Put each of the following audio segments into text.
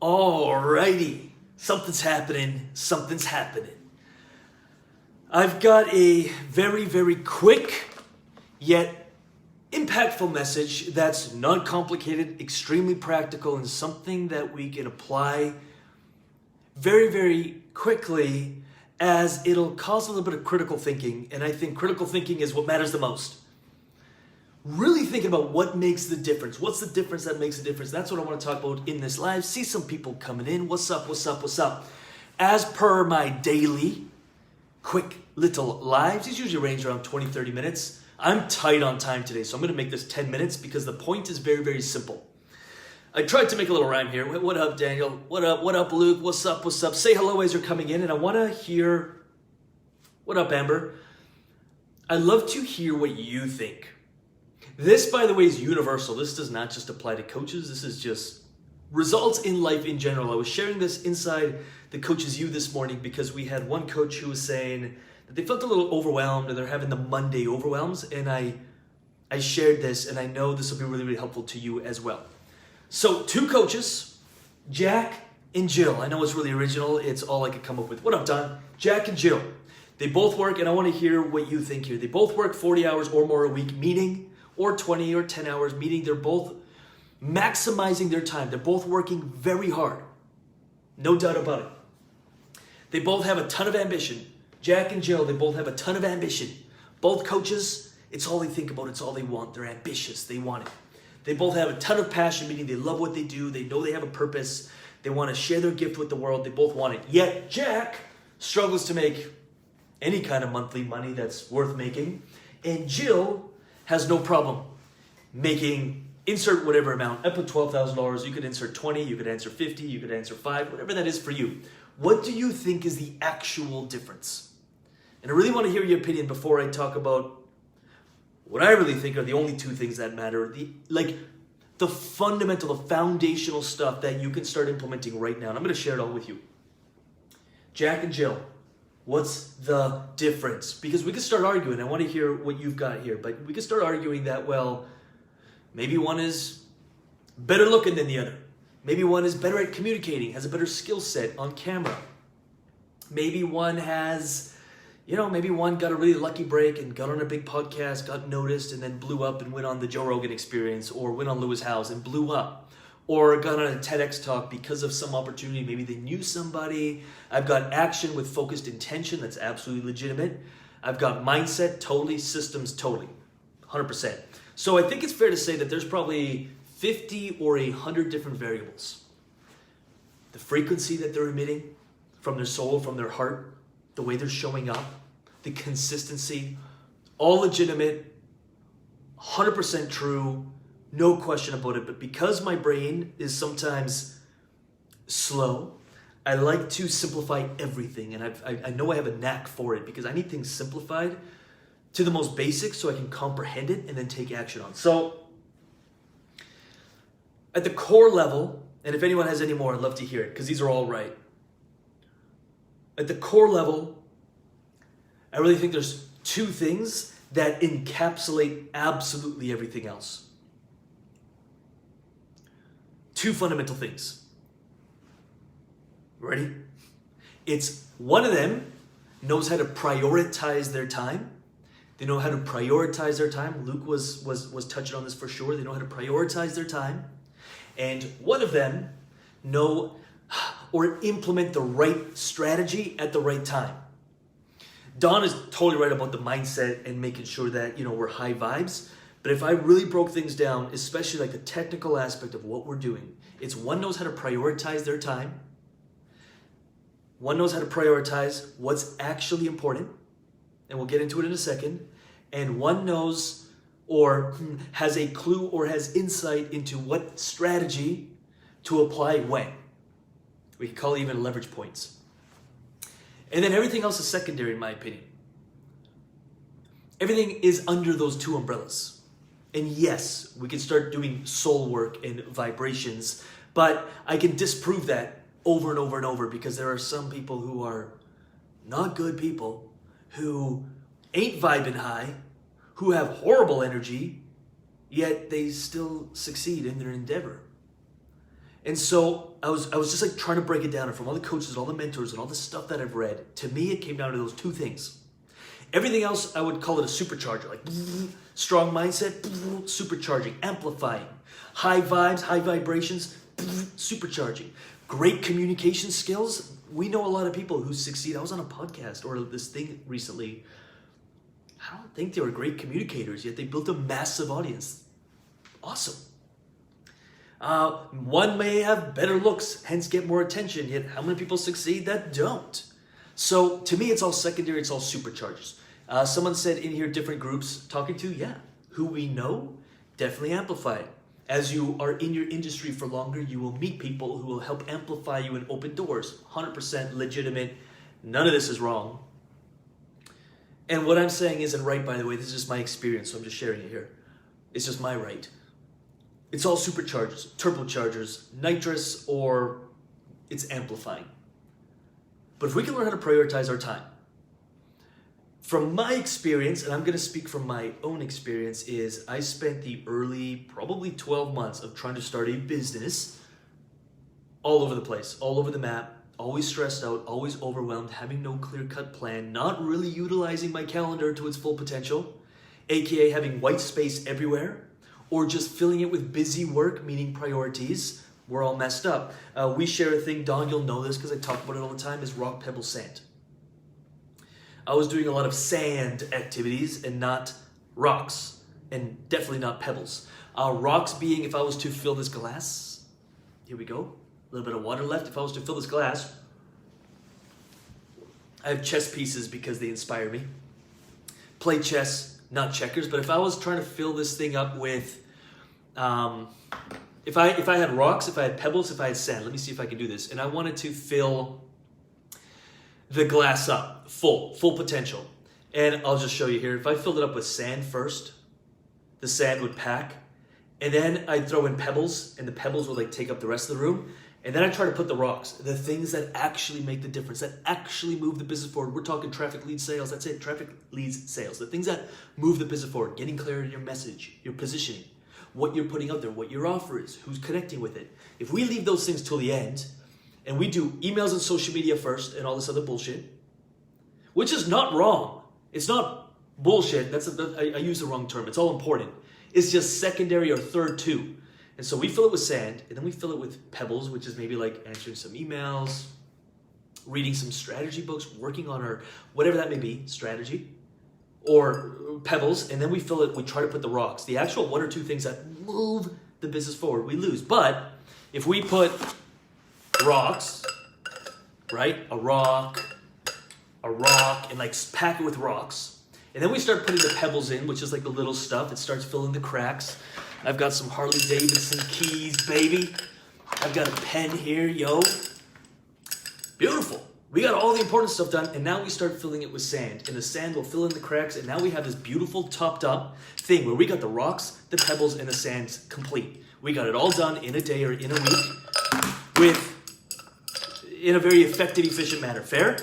Alrighty, something's happening. I've got a very, very quick yet impactful message that's not complicated, extremely practical, and something that we can apply very, very quickly, as it'll cause a little bit of critical thinking. And I think critical thinking is what matters the most. Really thinking about what makes the difference. What's the difference that makes a difference? That's what I want to talk about in this live. See some people coming in. What's up? As per my daily quick little lives, these usually range around 20-30 minutes. I'm tight on time today, so I'm going to make this 10 minutes because the point is very, very simple. I tried to make a little rhyme here. What up, Daniel? What up, Luke? What's up? Say hello as you're coming in, and I want to hear... What up, Amber? I'd love to hear what you think. This, by the way, is universal. This does not just apply to coaches. This is just results in life in general. I was sharing this inside the Coaches U this morning because we had one coach who was saying that they felt a little overwhelmed and they're having the Monday overwhelms. And I shared this, and I know this will be really, really helpful to you as well. So 2 coaches, Jack and Jill. I know it's really original. It's all I could come up with. What up, Don? Jack and Jill. They both work, and I want to hear what you think here. They both work 40 hours or more a week, meaning... or 20 or 10 hours, meaning they're both maximizing their time. They're both working very hard. No doubt about it. They both have a ton of ambition. Jack and Jill, they both have a ton of ambition. Both coaches, it's all they think about. It's all they want. They're ambitious. They want it. They both have a ton of passion, meaning they love what they do. They know they have a purpose. They want to share their gift with the world. They both want it. Yet Jack struggles to make any kind of monthly money that's worth making. And Jill has no problem making, insert whatever amount. I put $12,000. You could insert 20, you could answer 50, you could answer 5, whatever that is for you. What do you think is the actual difference? And I really want to hear your opinion before I talk about what I really think are the only 2 things that matter. The fundamental, the foundational stuff that you can start implementing right now. And I'm going to share it all with you. Jack and Jill. What's the difference? Because we could start arguing. I want to hear what you've got here. But we could start arguing that, well, maybe one is better looking than the other. Maybe one is better at communicating, has a better skill set on camera. Maybe one has, maybe one got a really lucky break and got on a big podcast, got noticed, and then blew up and went on the Joe Rogan Experience, or went on Lewis House and blew up. Or got on a TEDx talk because of some opportunity. Maybe they knew somebody. I've got action with focused intention. That's absolutely legitimate. I've got mindset, totally. Systems, totally. 100%. So I think it's fair to say that there's probably 50 or 100 different variables. The frequency that they're emitting from their soul, from their heart, the way they're showing up, the consistency, all legitimate, 100% true. No question about it, but because my brain is sometimes slow, I like to simplify everything, and I know I have a knack for it because I need things simplified to the most basic so I can comprehend it and then take action on. So, at the core level, and if anyone has any more, I'd love to hear it because these are all right. At the core level, I really think there's 2 things that encapsulate absolutely everything else. 2 fundamental things. Ready? It's one of them knows how to prioritize their time. They know how to prioritize their time. Luke was touching on this for sure. They know how to prioritize their time. And one of them know or implement the right strategy at the right time. Don is totally right about the mindset and making sure that, we're high vibes. But if I really broke things down, especially like the technical aspect of what we're doing, it's one knows how to prioritize their time. One knows how to prioritize what's actually important, and we'll get into it in a second. And one knows or has a clue or has insight into what strategy to apply when. We can call it even leverage points. And then everything else is secondary, in my opinion. Everything is under those 2 umbrellas. And yes, we can start doing soul work and vibrations, but I can disprove that over and over and over because there are some people who are not good people, who ain't vibing high, who have horrible energy, yet they still succeed in their endeavor. And so I was just like trying to break it down. And from all the coaches, all the mentors, and all the stuff that I've read, to me, it came down to those two things. Everything else, I would call it a supercharger, like strong mindset, supercharging, amplifying, high vibes, high vibrations, supercharging, great communication skills. We know a lot of people who succeed. I was on a podcast or this thing recently. I don't think they were great communicators, yet they built a massive audience. Awesome. One may have better looks, hence get more attention, yet how many people succeed that don't? So to me, it's all secondary, it's all superchargers. Someone said in here, different groups talking to, yeah, who we know, definitely amplify it. As you are in your industry for longer, you will meet people who will help amplify you and open doors. 100% legitimate. None of this is wrong. And what I'm saying isn't right, by the way. This is just my experience, so I'm just sharing it here. It's just my right. It's all superchargers, turbochargers, nitrous, or it's amplifying. But if we can learn how to prioritize our time, from my experience, and I'm going to speak from my own experience, is I spent the early, probably 12 months of trying to start a business all over the place, all over the map, always stressed out, always overwhelmed, having no clear-cut plan, not really utilizing my calendar to its full potential, aka having white space everywhere, or just filling it with busy work, meaning priorities. We're all messed up. We share a thing, Don, you'll know this because I talk about it all the time, is rock, pebble, sand. I was doing a lot of sand activities and not rocks, and definitely not pebbles. Rocks being, if I was to fill this glass, here we go, a little bit of water left. If I was to fill this glass, I have chess pieces because they inspire me. Play chess, not checkers, but if I was trying to fill this thing up with, if I had rocks, if I had pebbles, if I had sand, let me see if I can do this, and I wanted to fill the glass up, full potential. And I'll just show you here. If I filled it up with sand first, the sand would pack, and then I'd throw in pebbles, and the pebbles would like take up the rest of the room. And then I try to put the rocks, the things that actually make the difference, that actually move the business forward. We're talking traffic lead sales. That's it, traffic leads sales. The things that move the business forward, getting clear in your message, your positioning, what you're putting out there, what your offer is, who's connecting with it. If we leave those things till the end, and we do emails and social media first and all this other bullshit, which is not wrong. It's not bullshit. I use the wrong term. It's all important. It's just secondary or third too. And so we fill it with sand, and then we fill it with pebbles, which is maybe like answering some emails, reading some strategy books, working on our, whatever that may be, strategy, or pebbles, and then we fill it, we try to put the rocks. The actual one or two things that move the business forward, we lose. But if we put rocks, right? A rock, and like pack it with rocks. And then we start putting the pebbles in, which is like the little stuff. It starts filling the cracks. I've got some Harley Davidson keys, baby. I've got a pen here, yo. Beautiful. We got all the important stuff done, and now we start filling it with sand. And the sand will fill in the cracks, and now we have this beautiful topped up thing where we got the rocks, the pebbles, and the sand complete. We got it all done in a day or in a week in a very effective, efficient manner. Fair?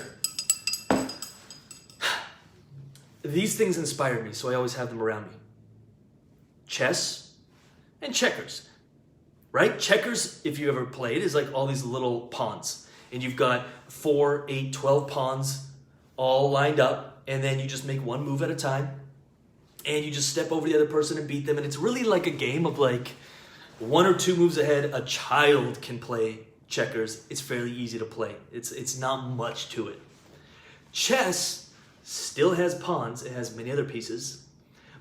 These things inspire me, so I always have them around me. Chess and checkers, right? Checkers, if you ever played, is like all these little pawns. And you've got 4, 8, 12 pawns all lined up, and then you just make one move at a time, and you just step over the other person and beat them. And it's really like a game of like 1 or 2 moves ahead. A child can play checkers. It's fairly easy to play. It's not much to it. Chess still has pawns. It has many other pieces.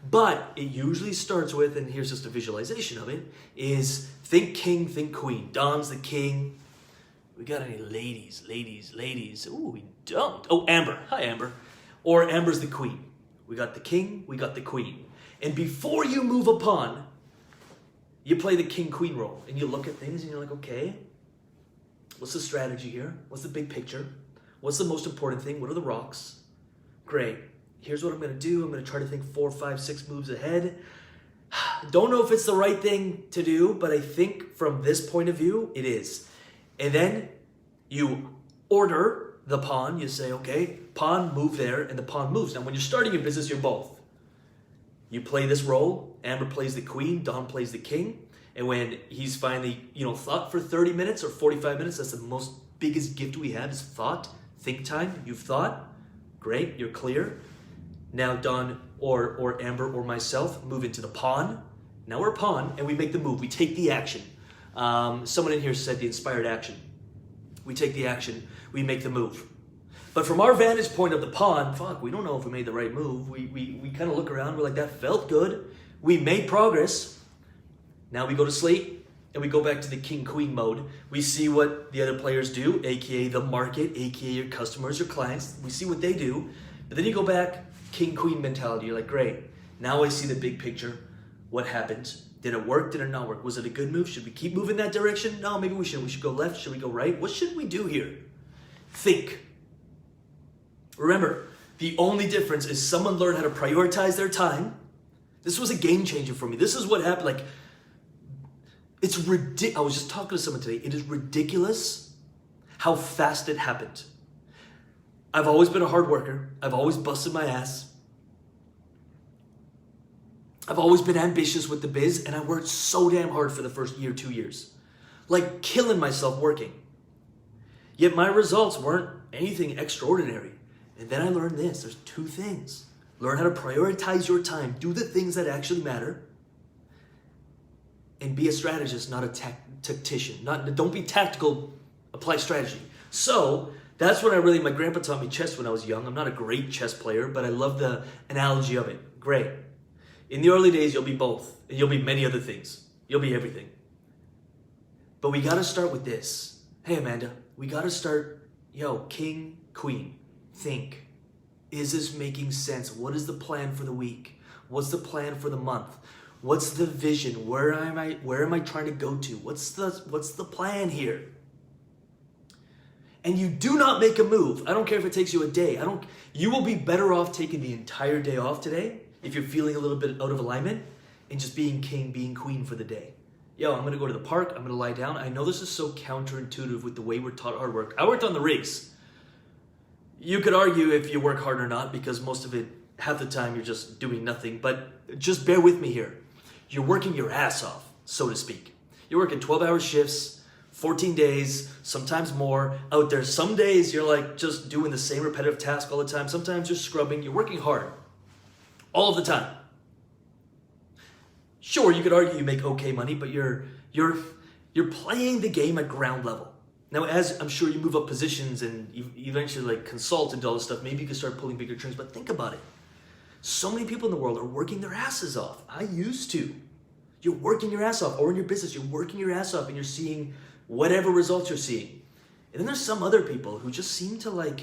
But it usually starts with, and here's just a visualization of it, is think king, think queen. Don's the king. We got any ladies? Ooh, we don't. Oh, Amber. Hi, Amber. Or Amber's the queen. We got the king, we got the queen. And before you move a pawn, you play the king-queen role. And you look at things and you're like, okay, what's the strategy here? What's the big picture? What's the most important thing? What are the rocks? Great. Here's what I'm going to do. I'm going to try to think 4, 5, 6 moves ahead. Don't know if it's the right thing to do, but I think from this point of view, it is. And then you order the pawn. You say, okay, pawn, move there, and the pawn moves. Now, when you're starting your business, you're both. You play this role. Amber plays the queen. Don plays the king. And when he's finally, thought for 30 minutes or 45 minutes, that's the most biggest gift we have is thought, think time. You've thought, great, you're clear. Now Don or Amber or myself move into the pawn. Now we're a pawn and we make the move. We take the action. Someone in here said the inspired action. We take the action, we make the move. But from our vantage point of the pawn, we don't know if we made the right move. We kind of look around, we're like, that felt good. We made progress. Now we go to sleep and we go back to the king-queen mode. We see what the other players do, aka the market, aka your customers, your clients. We see what they do. But then you go back, king-queen mentality. You're like, great. Now I see the big picture. What happened? Did it work? Did it not work? Was it a good move? Should we keep moving that direction? No, maybe we should. We should go left. Should we go right? What should we do here? Think. Remember, the only difference is someone learned how to prioritize their time. This was a game changer for me. This is what happened. It's ridiculous. I was just talking to someone today. It is ridiculous how fast it happened. I've always been a hard worker. I've always busted my ass. I've always been ambitious with the biz, and I worked so damn hard for the first year, 2 years. Like killing myself working. Yet my results weren't anything extraordinary. And then I learned this. There's two things. Learn how to prioritize your time. Do the things that actually matter. And be a strategist, not a tactician. Don't be tactical, apply strategy. So that's when my grandpa taught me chess when I was young. I'm not a great chess player, but I love the analogy of it. Great. In the early days, you'll be both. And you'll be many other things. You'll be everything. But we got to start with this. Hey, Amanda, we got to start, king, queen, think. Is this making sense? What is the plan for the week? What's the plan for the month? What's the vision? Where am I trying to go to? What's the plan here? And you do not make a move. I don't care if it takes you a day. You will be better off taking the entire day off today if you're feeling a little bit out of alignment and just being king, being queen for the day. I'm going to go to the park. I'm going to lie down. I know this is so counterintuitive with the way we're taught hard work. I worked on the rigs. You could argue if you work hard or not because most of it, half the time, you're just doing nothing. But just bear with me here. You're working your ass off, so to speak. You're working 12-hour shifts, 14 days, sometimes more. Out there, some days you're like just doing the same repetitive task all the time. Sometimes you're scrubbing. You're working hard all of the time. Sure, you could argue you make okay money, but you're playing the game at ground level. Now, as I'm sure you move up positions and you eventually consult and do all this stuff, maybe you can start pulling bigger strings, but think about it. So many people in the world are working their asses off. I used to. You're working your ass off, or in your business, you're working your ass off and you're seeing whatever results you're seeing. And then there's some other people who just seem to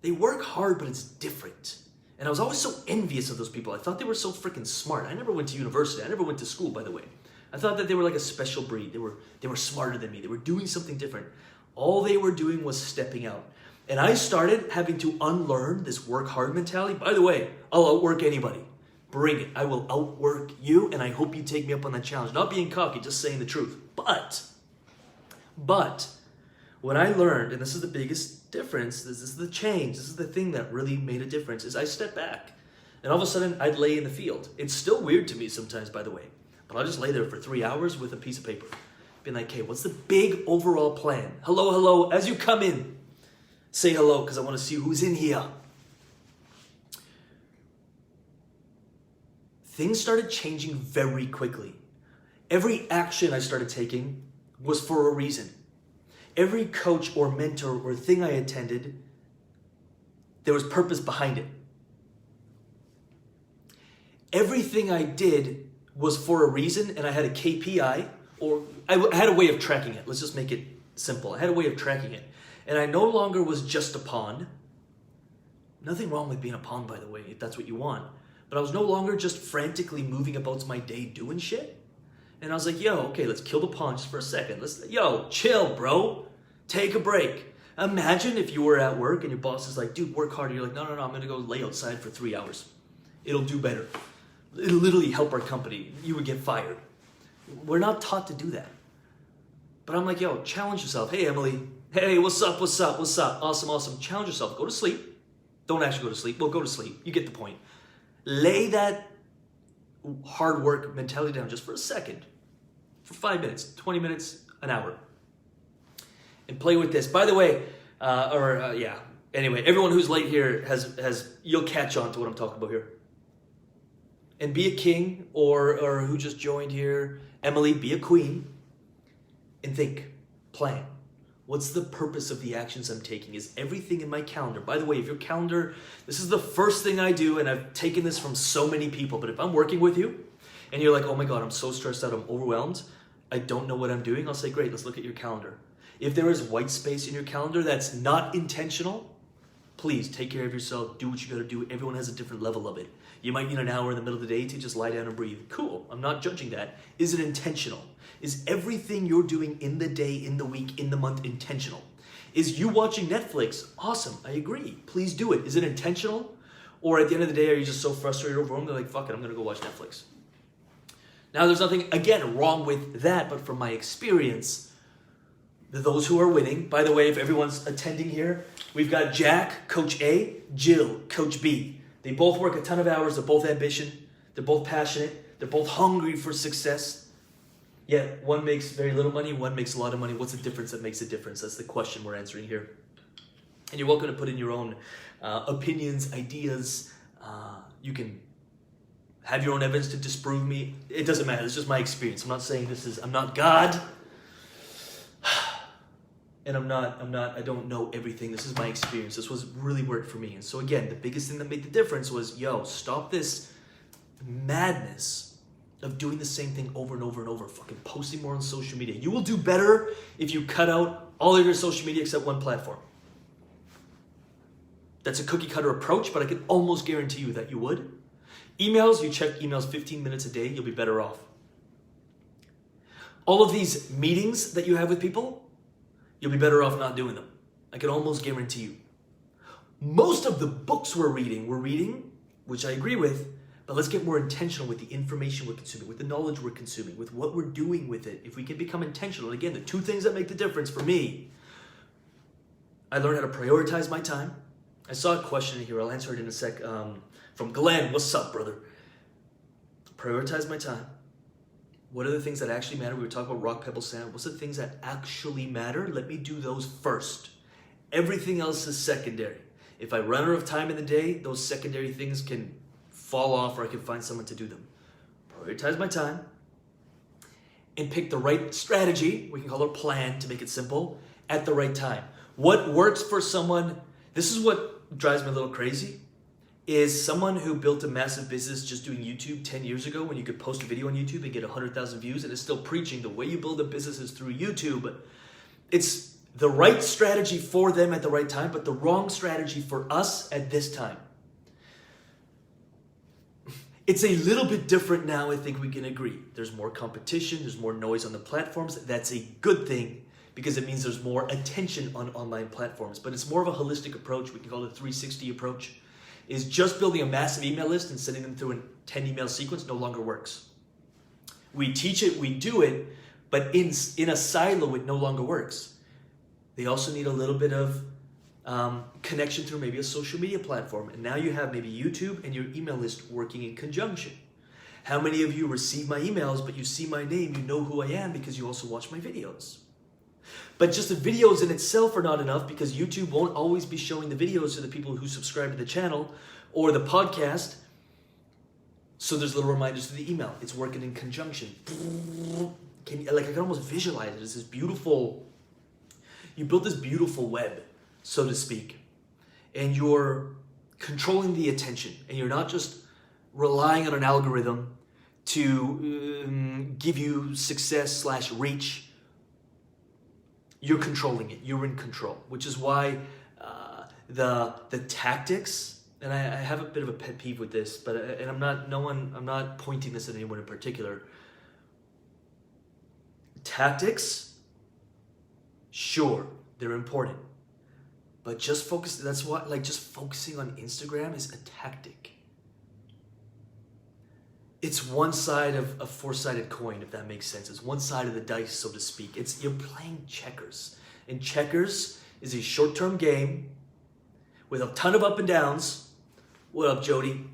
they work hard, but it's different. And I was always so envious of those people. I thought they were so freaking smart. I never went to university. I never went to school, by the way. I thought that they were like a special breed. They were smarter than me. They were doing something different. All they were doing was stepping out. And I started having to unlearn this work hard mentality. By the way, I'll outwork anybody. Bring it. I will outwork you, and I hope you take me up on that challenge. Not being cocky, just saying the truth. But what I learned, and this is the biggest difference, this is the change, this is the thing that really made a difference, is I stepped back. And all of a sudden, I'd lay in the field. It's still weird to me sometimes, by the way. But I'll just lay there for 3 hours with a piece of paper. Being like, hey, what's the big overall plan? Hello. As you come in, say hello, because I want to see who's in here. Things started changing very quickly. Every action I started taking was for a reason. Every coach or mentor or thing I attended, there was purpose behind it. Everything I did was for a reason, and I had a KPI, or I had a way of tracking it. Let's just make it simple. I had a way of tracking it. And I no longer was just a pawn. Nothing wrong with being a pawn, by the way, if that's what you want. But I was no longer just frantically moving about my day doing shit. And I was like, okay, let's kill the pawn just for a second. Chill, bro. Take a break. Imagine if you were at work and your boss is like, dude, work harder. You're like, no, I'm going to go lay outside for 3 hours. It'll do better. It'll literally help our company. You would get fired. We're not taught to do that. But I'm like, challenge yourself. Hey, Emily. Hey, what's up? Awesome. Challenge yourself. Go to sleep. Don't actually go to sleep. Well, go to sleep. You get the point. Lay that hard work mentality down just for a second. for 5 minutes, 20 minutes, an hour. And play with this. By the way, anyway, everyone who's late here you'll catch on to what I'm talking about here. And be a king, or who just joined here, Emily, be a queen, and think, plan. What's the purpose of the actions I'm taking? Is everything in my calendar? By the way, if your calendar, this is the first thing I do, and I've taken this from so many people, but if I'm working with you, and you're like, oh my God, I'm so stressed out, I'm overwhelmed, I don't know what I'm doing, I'll say, great, let's look at your calendar. If there is white space in your calendar that's not intentional, please take care of yourself, do what you gotta do. Everyone has a different level of it. You might need an hour in the middle of the day to just lie down and breathe. Cool, I'm not judging that. Is it intentional? Is everything you're doing in the day, in the week, in the month intentional? Is you watching Netflix? Awesome, I agree. Please do it. Is it intentional? Or at the end of the day, are you just so frustrated, overwhelmed, they're like, fuck it, I'm gonna go watch Netflix. Now there's nothing, again, wrong with that, but from my experience, those who are winning, by the way, if everyone's attending here, we've got Jack, Coach A, Jill, Coach B. They both work a ton of hours, they're both ambitious, they're both passionate, they're both hungry for success. Yet one makes very little money, one makes a lot of money. What's the difference that makes a difference? That's the question we're answering here. And you're welcome to put in your own opinions, ideas. You can have your own evidence to disprove me. It doesn't matter, it's just my experience. I'm not saying I'm not God. And I don't know everything. This is my experience. This was really worked for me. And so again, the biggest thing that made the difference was, stop this madness of doing the same thing over and over and over. Fucking posting more on social media. You will do better if you cut out all of your social media except one platform. That's a cookie cutter approach, but I can almost guarantee you that you would. Emails, you check emails 15 minutes a day, you'll be better off. All of these meetings that you have with people, you'll be better off not doing them. I can almost guarantee you. Most of the books we're reading, which I agree with, but let's get more intentional with the information we're consuming, with the knowledge we're consuming, with what we're doing with it. If we can become intentional, and again, the two things that make the difference for me, I learned how to prioritize my time. I saw a question in here, I'll answer it in a sec, from Glenn. What's up, brother? Prioritize my time. What are the things that actually matter? We were talking about rock, pebble, sand. What's the things that actually matter? Let me do those first. Everything else is secondary. If I run out of time in the day, those secondary things can fall off, or I can find someone to do them. Prioritize my time and pick the right strategy, we can call it a plan to make it simple, at the right time. What works for someone, this is what drives me a little crazy, is someone who built a massive business just doing YouTube 10 years ago when you could post a video on YouTube and get 100,000 views and is still preaching the way you build a business is through YouTube. It's the right strategy for them at the right time, but the wrong strategy for us at this time. It's a little bit different now, I think we can agree. There's more competition, there's more noise on the platforms. That's a good thing because it means there's more attention on online platforms, but it's more of a holistic approach. We can call it a 360 approach. Is just building a massive email list and sending them through a 10 email sequence no longer works. We teach it, we do it, but in a silo it no longer works. They also need a little bit of connection through maybe a social media platform. And now you have maybe YouTube and your email list working in conjunction. How many of you receive my emails, but you see my name, you know who I am because you also watch my videos? But just the videos in itself are not enough because YouTube won't always be showing the videos to the people who subscribe to the channel or the podcast. So there's little reminders to the email. It's working in conjunction. I can almost visualize it. It's this beautiful, you built this beautiful web, so to speak, and you're controlling the attention, and you're not just relying on an algorithm to give you success / reach. You're controlling it. You're in control, which is why the tactics, and I have a bit of a pet peeve with this, but I'm not pointing this at anyone in particular. Tactics, sure, they're important, but just focus. That's why, just focusing on Instagram is a tactic. It's one side of a four-sided coin, if that makes sense. It's one side of the dice, so to speak. You're playing checkers. And checkers is a short-term game with a ton of up and downs. What up, Jody?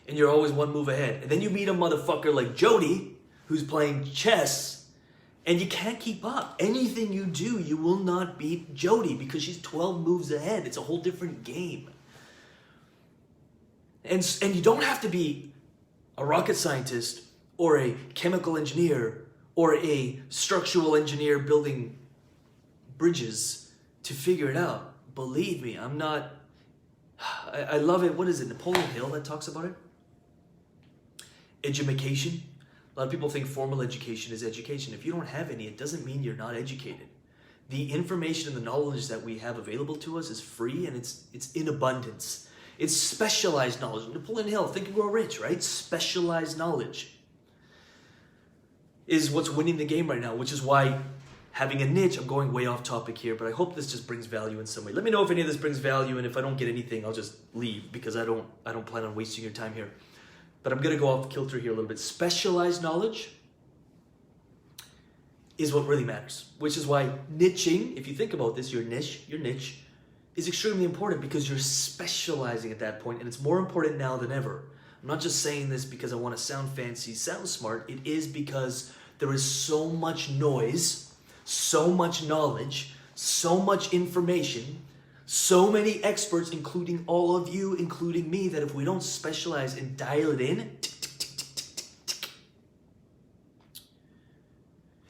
And you're always one move ahead. And then you meet a motherfucker like Jody, who's playing chess, and you can't keep up. Anything you do, you will not beat Jody because she's 12 moves ahead. It's a whole different game. And you don't have to be a rocket scientist or a chemical engineer or a structural engineer building bridges to figure it out. Believe me, I'm not... I love it. What is it? Napoleon Hill that talks about it? Edumacation. A lot of people think formal education is education. If you don't have any, it doesn't mean you're not educated. The information and the knowledge that we have available to us is free, and it's in abundance. It's specialized knowledge. Napoleon Hill, Think and Grow Rich, right? Specialized knowledge is what's winning the game right now, which is why having a niche, I'm going way off topic here, but I hope this just brings value in some way. Let me know if any of this brings value, and if I don't get anything, I'll just leave because I don't plan on wasting your time here. But I'm going to go off kilter here a little bit. Specialized knowledge is what really matters, which is why niching, if you think about this, your niche is extremely important because you're specializing at that point, and it's more important now than ever. I'm not just saying this because I want to sound fancy, sound smart. It is because there is so much noise, so much knowledge, so much information, so many experts, including all of you, including me, that if we don't specialize and dial it in,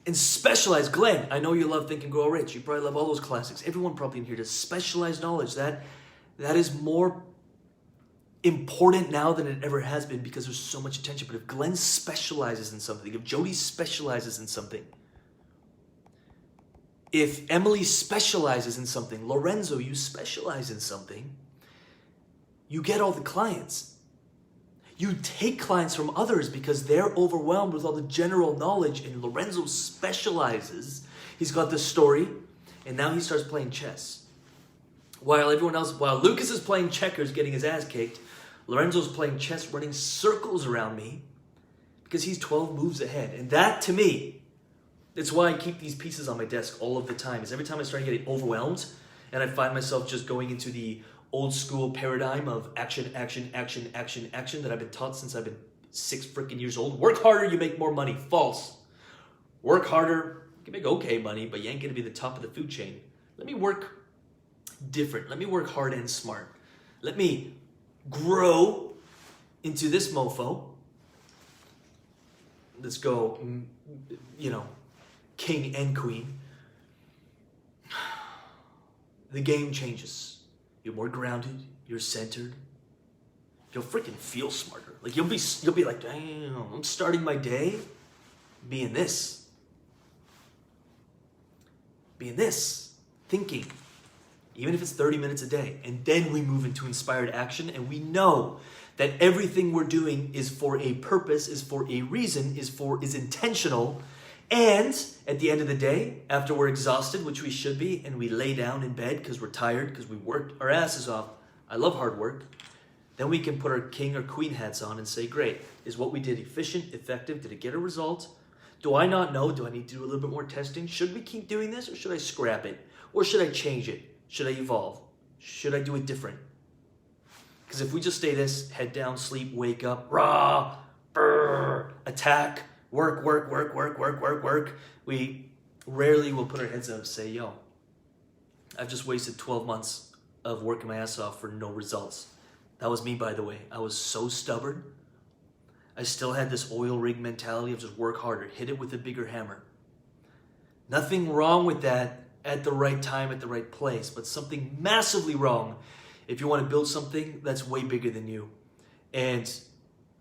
and specialize, Glenn, I know you love Think and Grow Rich. You probably love all those classics. Everyone probably in here does. Specialized knowledge. That is more important now than it ever has been because there's so much attention. But if Glenn specializes in something, if Jody specializes in something, if Emily specializes in something, Lorenzo, you specialize in something, you get all the clients. You take clients from others because they're overwhelmed with all the general knowledge, and Lorenzo specializes. He's got the story, and now he starts playing chess. While Lucas is playing checkers, getting his ass kicked, Lorenzo's playing chess, running circles around me because he's 12 moves ahead. And that, to me, it's why I keep these pieces on my desk all of the time, is every time I start getting overwhelmed and I find myself just going into the old school paradigm of action that I've been taught since I've been 6 freaking years old. Work harder, you make more money. False. Work harder, you can make okay money, but you ain't gonna be the top of the food chain. Let me work different. Let me work hard and smart. Let me grow into this mofo. Let's go, king and queen. The game changes. You're more grounded. You're centered. You'll freaking feel smarter. Like you'll be like, damn, I'm starting my day being this, thinking, even if it's 30 minutes a day. And then we move into inspired action, and we know that everything we're doing is for a purpose, is for a reason, is intentional. And at the end of the day, after we're exhausted, which we should be, and we lay down in bed because we're tired, because we worked our asses off, I love hard work, then we can put our king or queen hats on and say, great, is what we did efficient, effective? Did it get a result? Do I not know? Do I need to do a little bit more testing? Should we keep doing this, or should I scrap it? Or should I change it? Should I evolve? Should I do it different? Because if we just stay this, head down, sleep, wake up, rah, brr, attack, work, we rarely will put our heads up and say, yo, I've just wasted 12 months of working my ass off for no results. That was me, by the way. I was so stubborn. I still had this oil rig mentality of just work harder, hit it with a bigger hammer. Nothing wrong with that at the right time, at the right place, but something massively wrong if you want to build something that's way bigger than you. And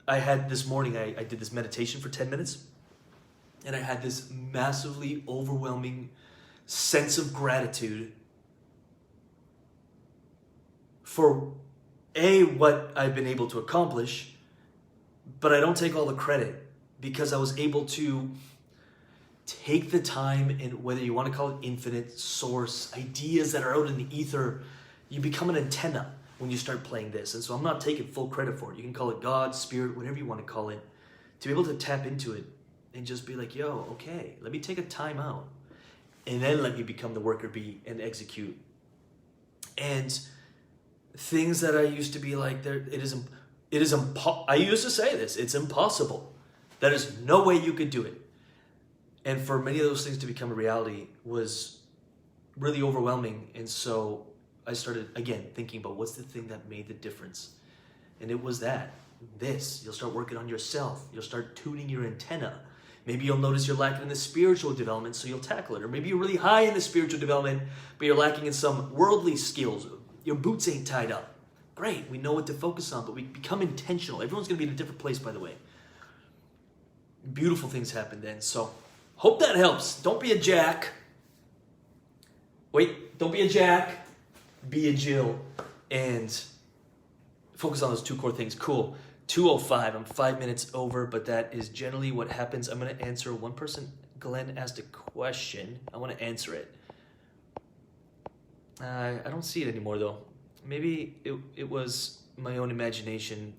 I had this morning, I did this meditation for 10 minutes, and I had this massively overwhelming sense of gratitude for what I've been able to accomplish, but I don't take all the credit because I was able to take the time, and whether you want to call it infinite source, ideas that are out in the ether, you become an antenna when you start playing this. And so I'm not taking full credit for it. You can call it God, spirit, whatever you want to call it, to be able to tap into it and just be like, yo, okay, let me take a time out, and then let me become the worker bee and execute. And things that I used to be like, I used to say this, it's impossible. That is no way you could do it. And for many of those things to become a reality was really overwhelming. And so I started, again, thinking about what's the thing that made the difference. And it was this. You'll start working on yourself. You'll start tuning your antenna. Maybe you'll notice you're lacking in the spiritual development, so you'll tackle it. Or maybe you're really high in the spiritual development, but you're lacking in some worldly skills. Your boots ain't tied up. Great, we know what to focus on, but we become intentional. Everyone's going to be in a different place, by the way. Beautiful things happen then. So, hope that helps. Don't be a jack. Wait, don't be a jack. Be a Jill. And focus on those 2 core things. Cool. 2:05. I'm 5 minutes over, but that is generally what happens. I'm going to answer one person. Glenn asked a question. I want to answer it. I don't see it anymore, though. Maybe it was my own imagination.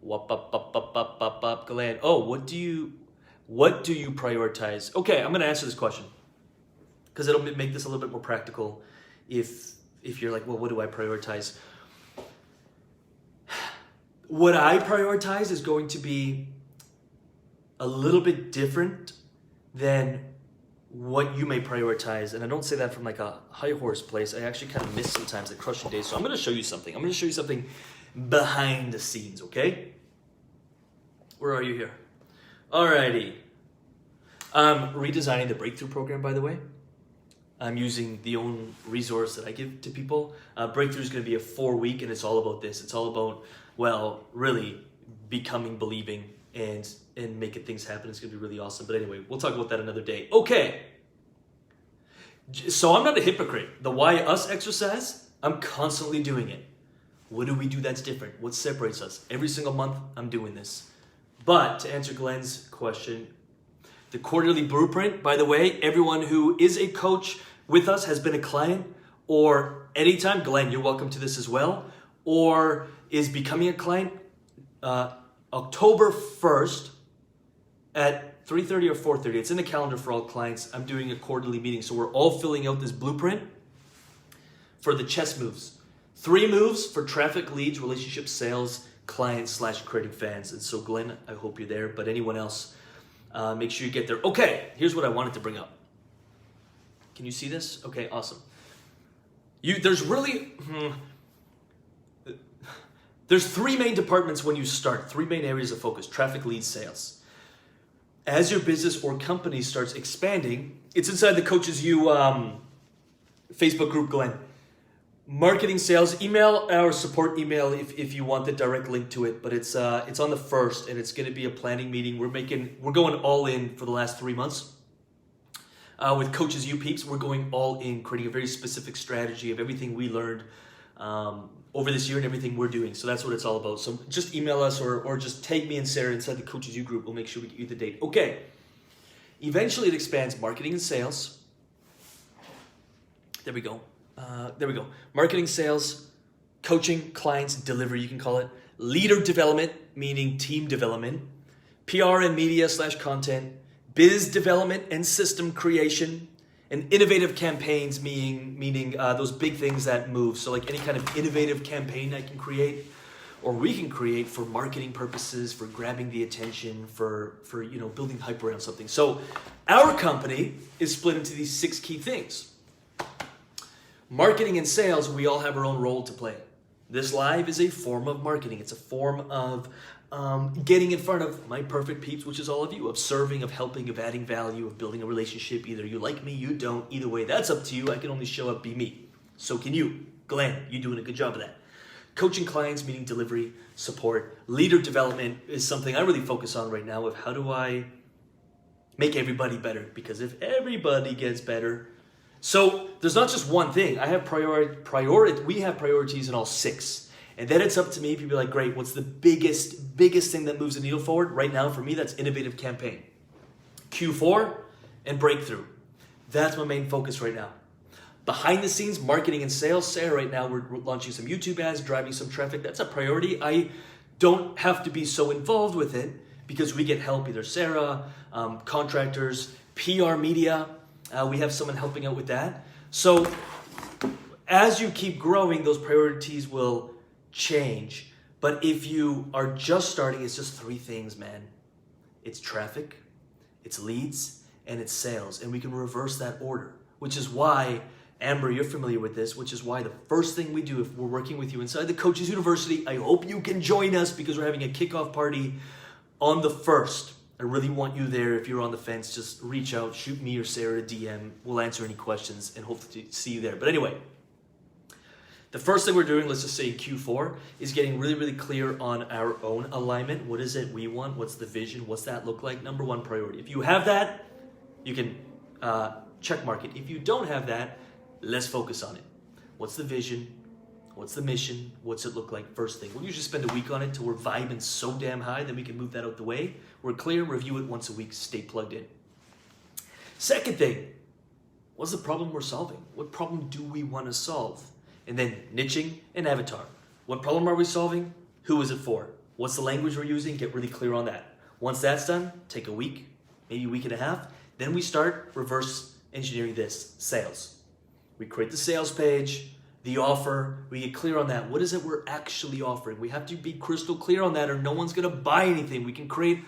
Glenn. Oh, what do you prioritize? Okay, I'm going to answer this question because it'll make this a little bit more practical. If you're like, well, what do I prioritize? What I prioritize is going to be a little bit different than what you may prioritize. And I don't say that from like a high horse place. I actually kind of miss sometimes the crushing days. So I'm going to show you something. I'm going to show you something behind the scenes, okay? Where are you here? Alrighty. I'm redesigning the breakthrough program, by the way. I'm using the own resource that I give to people. Breakthrough is going to be a 4-week, and it's all about this. It's all about, well, really becoming, believing, and making things happen. It's going to be really awesome. But anyway, we'll talk about that another day. Okay. So I'm not a hypocrite. The why us exercise, I'm constantly doing it. What do we do that's different? What separates us? Every single month, I'm doing this. But to answer Glenn's question, the quarterly blueprint, by the way, everyone who is a coach with us has been a client, or anytime, Glenn, you're welcome to this as well, or is becoming a client, October 1st at 3:30 or 4:30. It's in the calendar for all clients. I'm doing a quarterly meeting. So we're all filling out this blueprint for the chess moves. 3 moves for traffic, leads, relationship, sales, clients / creating fans. And so Glenn, I hope you're there, but anyone else, make sure you get there. Okay, here's what I wanted to bring up. Can you see this? Okay, awesome. There's 3 main departments when you start, 3 main areas of focus: traffic, leads, sales. As your business or company starts expanding, it's inside the Coaches U Facebook group, Glenn. Marketing, sales, email our support email if you want the direct link to it. But it's on the 1st, and it's going to be a planning meeting. We're going all in for the last 3 months. With Coaches U peeps, we're going all in, creating a very specific strategy of everything we learned over this year and everything we're doing. So that's what it's all about. So just email us or just tag me and Sarah inside the Coaches U group. We'll make sure we get you the date. Okay. Eventually it expands marketing and sales. There we go. Marketing, sales, coaching, clients, delivery, you can call it. Leader development, meaning team development. PR and media / content. Biz development and system creation. And innovative campaigns, meaning those big things that move. So like any kind of innovative campaign I can create, or we can create for marketing purposes, for grabbing the attention, for building hype around something. So our company is split into these 6 key things. Marketing and sales, we all have our own role to play. This live is a form of marketing. It's a form of getting in front of my perfect peeps, which is all of you, of serving, of helping, of adding value, of building a relationship. Either you like me, you don't. Either way, that's up to you. I can only show up, be me. So can you. Glenn, you're doing a good job of that. Coaching clients, meaning delivery, support. Leader development is something I really focus on right now of how do I make everybody better? Because if everybody gets better, so there's not just one thing. I have we have priorities in all 6. And then it's up to me. People are like, great, what's the biggest thing that moves the needle forward? Right now, for me, that's innovative campaign. Q4 and breakthrough. That's my main focus right now. Behind the scenes, marketing and sales. Sarah, right now, we're launching some YouTube ads, driving some traffic. That's a priority. I don't have to be so involved with it because we get help, either Sarah, contractors, PR media. We have someone helping out with that. So as you keep growing, those priorities will change. But if you are just starting, it's just 3 things, man. it's traffic, it's leads, and it's sales. And we can reverse that order, which is why, Amber, you're familiar with this, which is why the first thing we do if we're working with you inside the Coaches University, I hope you can join us because we're having a kickoff party on the 1st. I really want you there. If you're on the fence, just reach out, shoot me or Sarah a DM. We'll answer any questions and hope to see you there. But anyway, the first thing we're doing, let's just say in Q4, is getting really, really clear on our own alignment. What is it we want? What's the vision? What's that look like? Number one priority. If you have that, you can check mark it. If you don't have that, let's focus on it. What's the vision? What's the mission? What's it look like? First thing. We'll usually spend a week on it till we're vibing so damn high that we can move that out the way. We're clear, review it once a week, stay plugged in. Second thing, what's the problem we're solving? What problem do we want to solve? And then niching and avatar. What problem are we solving? Who is it for? What's the language we're using? Get really clear on that. Once that's done, take a week, maybe a week and a half. Then we start reverse engineering this, sales. We create the sales page, the offer, we get clear on that. What is it we're actually offering? We have to be crystal clear on that or no one's gonna buy anything. We can create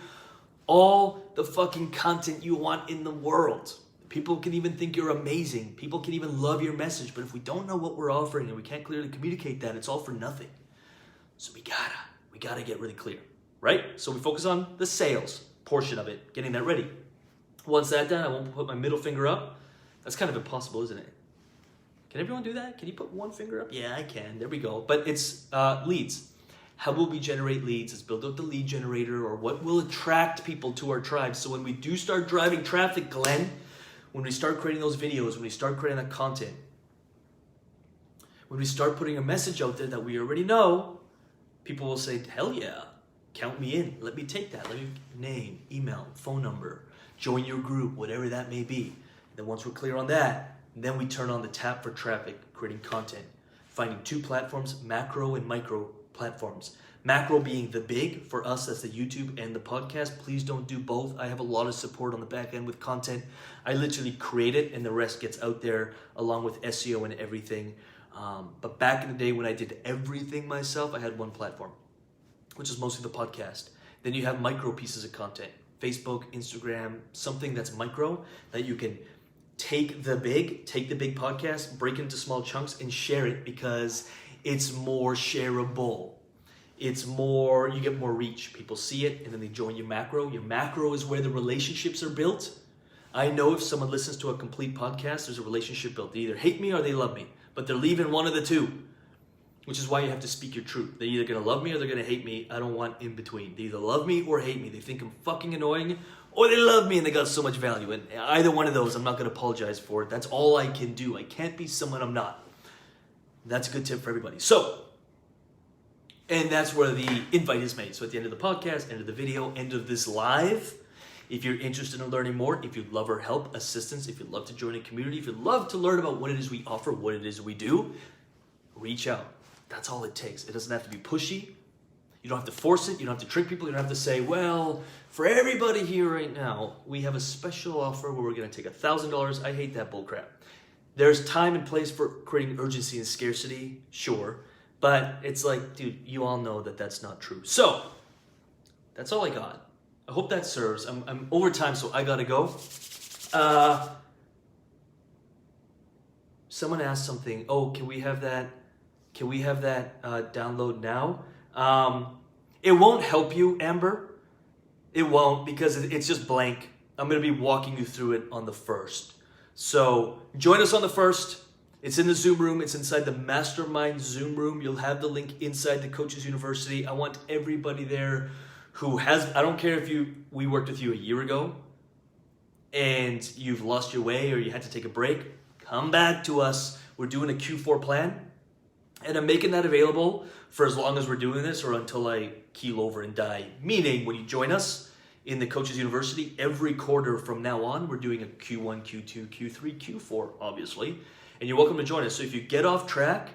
all the fucking content you want in the world. People can even think you're amazing. People can even love your message. But if we don't know what we're offering and we can't clearly communicate that, it's all for nothing. So we gotta get really clear, right? So we focus on the sales portion of it, getting that ready. Once that's done, I won't put my middle finger up. That's kind of impossible, isn't it? Can everyone do that? Can you put one finger up? Yeah, I can. There we go. But it's leads. How will we generate leads? Let's build out the lead generator, or what will attract people to our tribe. So when we do start driving traffic, Glenn, when we start creating those videos, when we start creating that content, when we start putting a message out there that we already know, people will say, hell yeah, count me in. Let me take that. Let me name, email, phone number, join your group, whatever that may be. And then once we're clear on that, then we turn on the tap for traffic, creating content, finding two platforms, macro and micro platforms. Macro being the big, for us that's the YouTube and the podcast. Please don't do both. I have a lot of support on the back end with content. I literally create it and the rest gets out there along with SEO and everything. But back in the day when I did everything myself, I had one platform, which is mostly the podcast. Then you have micro pieces of content, Facebook, Instagram, something that's micro that you can take the big podcast, break it into small chunks and share it because it's more shareable. It's more, you get more reach. People see it and then they join your macro. Your macro is where the relationships are built. I know if someone listens to a complete podcast, there's a relationship built. They either hate me or they love me, but they're leaving one of the two, which is why you have to speak your truth. They're either going to love me or they're going to hate me. I don't want in between. They either love me or hate me. They think I'm fucking annoying or they love me and they got so much value. And either one of those, I'm not going to apologize for it. That's all I can do. I can't be someone I'm not. That's a good tip for everybody. So, and that's where the invite is made. So at the end of the podcast, end of the video, end of this live, if you're interested in learning more, if you'd love our help, assistance, if you'd love to join a community, if you'd love to learn about what it is we offer, what it is we do, reach out. That's all it takes. It doesn't have to be pushy. You don't have to force it. You don't have to trick people. You don't have to say, well, for everybody here right now, we have a special offer where we're going to take $1,000. I hate that bullcrap. There's time and place for creating urgency and scarcity, sure. But it's like, dude, you all know that that's not true. So, that's all I got. I hope that serves. I'm over time, so I got to go. Someone asked something. Oh, can we have that download now? It won't help you, Amber. It won't because it's just blank. I'm going to be walking you through it on the 1st. So join us on the 1st. It's in the Zoom room. It's inside the Mastermind Zoom room. You'll have the link inside the Coaches University. I want everybody there who has, I don't care if we worked with you a year ago and you've lost your way or you had to take a break, come back to us. We're doing a Q4 plan. And I'm making that available for as long as we're doing this or until I keel over and die. Meaning, when you join us in the Coaches University, every quarter from now on, we're doing a Q1, Q2, Q3, Q4, obviously. And you're welcome to join us. So if you get off track,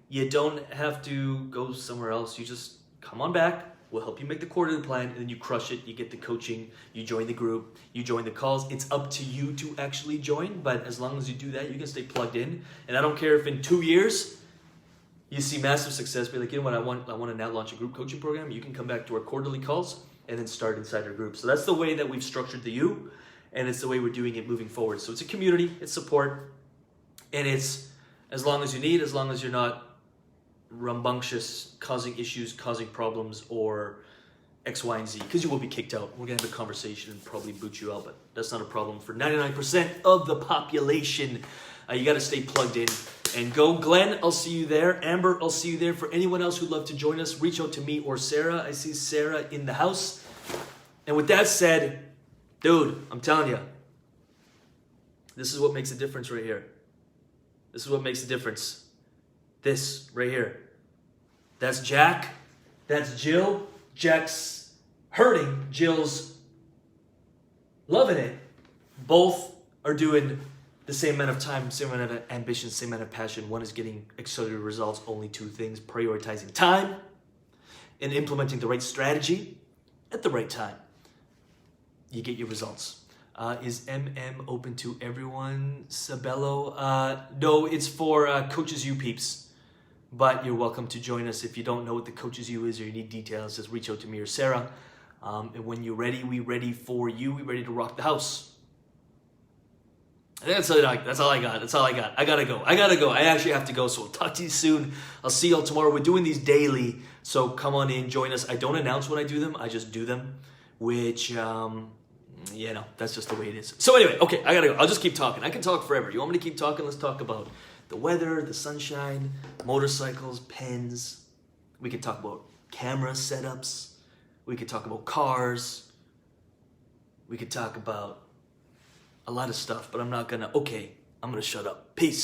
you don't have to go somewhere else. You just come on back. We'll help you make the quarterly plan, and then you crush it. You get the coaching. You join the group. You join the calls. It's up to you to actually join, but as long as you do that, you can stay plugged in. And I don't care if in 2 years, you see massive success, be like, you know what, I want to now launch a group coaching program. You can come back to our quarterly calls and then start inside our group. So that's the way that we've structured the U, and it's the way we're doing it moving forward. So it's a community, it's support, and it's as long as you need, as long as you're not rambunctious, causing issues, causing problems, or X, Y, and Z, because you will be kicked out. We're gonna have a conversation and probably boot you out, but that's not a problem for 99% of the population. You gotta stay plugged in and go. Glenn, I'll see you there. Amber, I'll see you there. For anyone else who'd love to join us, reach out to me or Sarah. I see Sarah in the house. And with that said, dude, I'm telling you, this is what makes a difference right here. This is what makes a difference. This right here. That's Jack. That's Jill. Jack's hurting. Jill's loving it. Both are doing the same amount of time, same amount of ambition, same amount of passion. One is getting accelerated results. Only two things: prioritizing time and implementing the right strategy at the right time. You get your results. Is MM open to everyone, Sabello? No, it's for Coaches U peeps. But you're welcome to join us. If you don't know what the Coaches U is or you need details, just reach out to me or Sarah. And when you're ready, we ready for you. We ready to rock the house. That's all I got. I gotta go. I actually have to go, so I'll talk to you soon. I'll see y'all tomorrow. We're doing these daily, so come on in, join us. I don't announce when I do them. I just do them, which, that's just the way it is. So anyway, okay, I gotta go. I'll just keep talking. I can talk forever. You want me to keep talking? Let's talk about the weather, the sunshine, motorcycles, pens. We could talk about camera setups. We could talk about cars. We could talk about a lot of stuff, but I'm not gonna. Okay, I'm gonna shut up. Peace.